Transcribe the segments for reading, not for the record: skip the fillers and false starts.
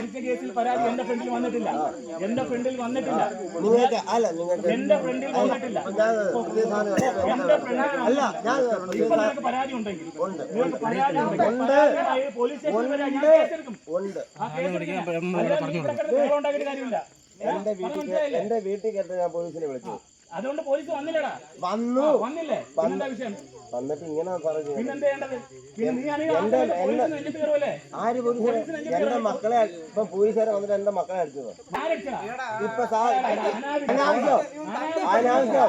അടിച്ച കേസിൽ പരാതി എന്റെ ഫ്രണ്ടിൽ വന്നിട്ടില്ല. എന്റെ ഫ്രണ്ടിൽ വന്നിട്ടില്ല. പരാതി ഉണ്ടെങ്കിൽ പോലീസ് എന്റെ വീട്ടിൽ കേട്ട് ഞാൻ പോലീസിനെ വിളിച്ചു. അതുകൊണ്ട് പോലീസ് വന്നില്ലടാ. വന്നില്ലേ? വിഷയം വന്നിട്ട് ഇങ്ങനെ പറഞ്ഞു. ആര് പോലീസ്? എന്റെ മക്കളെ ഇപ്പൊ പോലീസുകാരെ വന്നിട്ട് എന്റെ മക്കളെ അടിച്ചത്. ഇപ്പൊ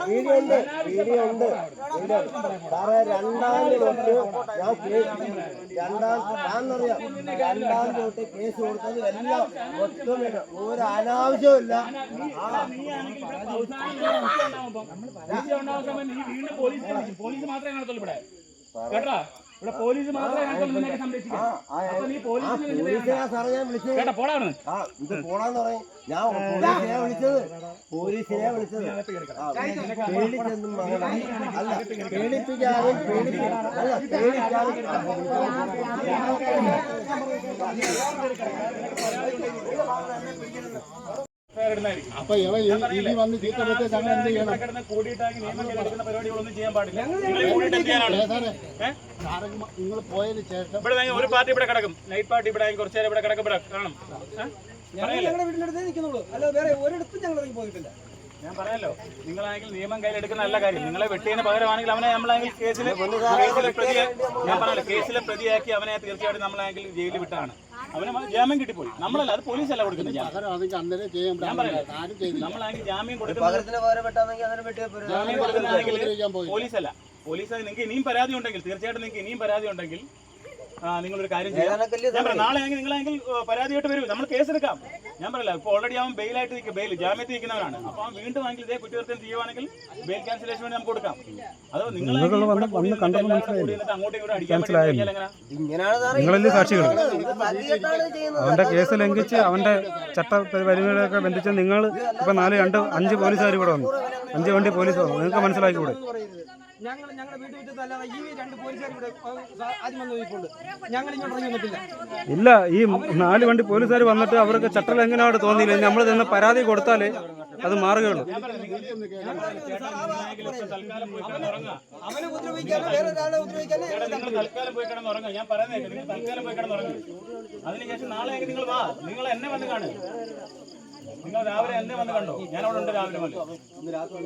വീഡിയോ ഉണ്ട് സാറേ. രണ്ടാം തൊട്ട് രണ്ടാം തൊട്ട് കേസ് കൊടുത്തത് എല്ലാം ഒട്ടും ഒരു അനാവശ്യമില്ല. പോലീസ് മാത്രമേ കാണത്തുള്ളൂ ഇവിടെ കേട്ടാ. ഇവിടെ പോലീസ് മാത്രമേ കാണത്തുള്ളൂ. സംരക്ഷിക്കാം. കേട്ടാ പോടാണ്. പോടാന്ന് പറയും. ഞാൻ പോലീസിനെ വിളിച്ചത് പേടിച്ചെന്നും അല്ല, പേടിപ്പിക്കാനും അപ്പൊ ഇനി വന്ന് ചീത്ത വെച്ച് ഞങ്ങൾ എന്ത് ചെയ്യണം? പരിപാടികളൊന്നും ചെയ്യാൻ പാടില്ല. നിങ്ങൾ പോയതിന് ശേഷം ഇവിടെ ഒരു പാർട്ടി ഇവിടെ കിടക്കും, നൈറ്റ് പാർട്ടി ഇവിടെ കുറച്ചു നേരം ഇവിടെ കിടക്കും. ഇവിടെ കാണും. ഞാൻ പറയാലോ, നിങ്ങളാണെങ്കിൽ നിയമം കയ്യിലെടുക്കുന്ന നല്ല കാര്യം. നിങ്ങളെ വെട്ടിയതിന് പകരമാണെങ്കിൽ അവനെ നമ്മളാണെങ്കിൽ കേസിലെ പ്രതിയാക്കി അവനെ തീർച്ചയായിട്ടും നമ്മളാണെങ്കിൽ ജയിലിൽ വിട്ടാണ്. അവന് ജാമ്യം കിട്ടിപ്പോയി. നമ്മളല്ല, അത് പോലീസല്ല കൊടുക്കുന്നത്. നമ്മളാണെങ്കിൽ ജാമ്യം കൊടുക്കുന്നതാണെങ്കിൽ പോലീസല്ല. പോലീസ് നിങ്ങൾക്ക് ഇനിയും പരാതി ഉണ്ടെങ്കിൽ, തീർച്ചയായിട്ടും നിങ്ങൾക്ക് ഇനിയും പരാതി ഉണ്ടെങ്കിൽ നിങ്ങളൊരു കാര്യം ചെയ്യാം. ഞാൻ പറയാം, നാളെ ആണെങ്കിൽ നിങ്ങളാണെങ്കിൽ പരാതിയായിട്ട് വരും, നമ്മൾ കേസെടുക്കാം. ഞാൻ പറയില്ല, ഇപ്പോൾ ഓൾറെഡി അവൻ ബെയിലായിട്ട് ബെയിൽ ജാമ്യത്തിൽ നിൽക്കുന്നവരാണ്. അപ്പോൾ അവൻ വീണ്ടും ആണെങ്കിൽ ഇതേ കുറ്റകൃത്യം ചെയ്യുവാണെങ്കിൽ ബെയിൽ ക്യാൻസലേഷൻ വേണ്ടി നമുക്ക് കൊടുക്കാം. അത് നിങ്ങൾ അങ്ങോട്ടും ഇങ്ങോട്ടും അടിക്കാൻ നിങ്ങളല്ലേ സാക്ഷികൾ. അവന്റെ കേസ് ലംഘിച്ച് അവന്റെ ചട്ടപരിധികളൊക്കെ ബന്ധിച്ച് നിങ്ങൾ ഇപ്പൊ 5 പോലീസുകാർ ഇവിടെ വന്നു, 5 വണ്ടി പോലീസ് വന്നു. നിങ്ങൾക്ക് മനസ്സിലാക്കിക്കൂടെ? ഞങ്ങളുടെ വീട്ടിൽ വെച്ചതല്ലാതെ ഈ 2 പോലീസുകാർ ഇവിടെ ആദ്യം വന്ന് നോക്കിക്കൊണ്ട് ഞങ്ങൾ ഇങ്ങോട്ട് ഇറങ്ങി വന്നിട്ടില്ല. ഇല്ല, ഈ 4 വണ്ടി പോലീസുകാർ വന്നിട്ട് അവർക്ക് ചട്ടലംഘനമായിട്ട് തോന്നിയില്ല. നമ്മൾ തന്നെ പരാതി കൊടുത്താലേ അത് മാറുകയുള്ളൂ. അവനെ ഉപദ്രവിക്കാനോ വേറെ ഒരാളെ ഉപദ്രവിക്കാനോ തൽക്കാലം പോയി കിടന്നുറങ്ങാം. ഞാൻ പറയുന്നേക്ക്, നിങ്ങൾ തൽക്കാലം പോയി കിടന്നുറങ്ങും. അതിനുശേഷം നാളെ നിങ്ങൾ വാ, നിങ്ങൾ എന്നെ വന്ന് കാണും. നിങ്ങൾ രാവിലെ എന്നെ വന്ന് കണ്ടോ? ഞാൻ അവിടെ ഉണ്ട് രാവിലെ മുതൽ.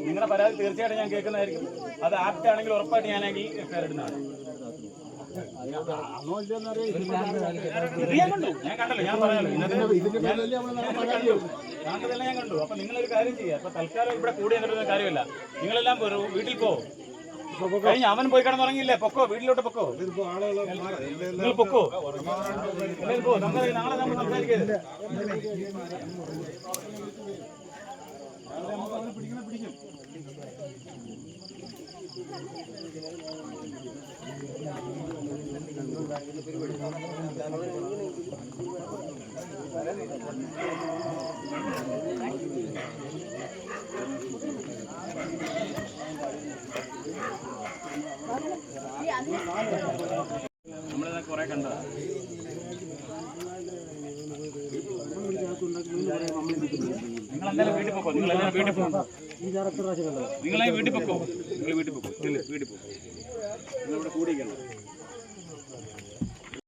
നിങ്ങളുടെ പരാതി തീർച്ചയായിട്ടും ഞാൻ കേൾക്കുന്നതായിരിക്കും. അത് ആപ്റ്റ് ആണെങ്കിൽ ഉറപ്പായിട്ട് ഞാനെങ്കിൽ എഫ്ഐആർ ഇടുന്നതാണ്. ഞാൻ കണ്ടു, ഞാൻ കണ്ടല്ലോ, ഞാൻ പറയാലോ, കണ്ടതെല്ലാം ഞാൻ കണ്ടു. അപ്പൊ നിങ്ങളൊരു കാര്യം ചെയ്യുക. അപ്പൊ തൽക്കാലം ഇവിടെ കൂടി എന്നിട്ടൊന്നും കാര്യമില്ല. നിങ്ങളെല്ലാം വീട്ടിൽ പോ. കഴിഞ്ഞ അവൻ പോയി കിടന്നുറങ്ങിയില്ലേ? പൊക്കോ, വീട്ടിലോട്ട് പൊക്കോ. നിങ്ങൾ പൊക്കോ, നാളെ നമ്മൾ സംസാരിക്കരുത്. പിടിക്കും. നമ്മളിത് കുറെ കണ്ടതാ. നിങ്ങളെന്തായാലും വീട്ടിൽ പോക്കോ. നിങ്ങളെല്ലാം വീട്ടിൽ പോകും. നിങ്ങളെ വീട്ടിൽ പൊക്കോ. നിങ്ങൾ വീട്ടിൽ പൊക്കോ. വീട്ടിൽ പോകും. നിങ്ങളിവിടെ കൂടിയിരിക്കണം.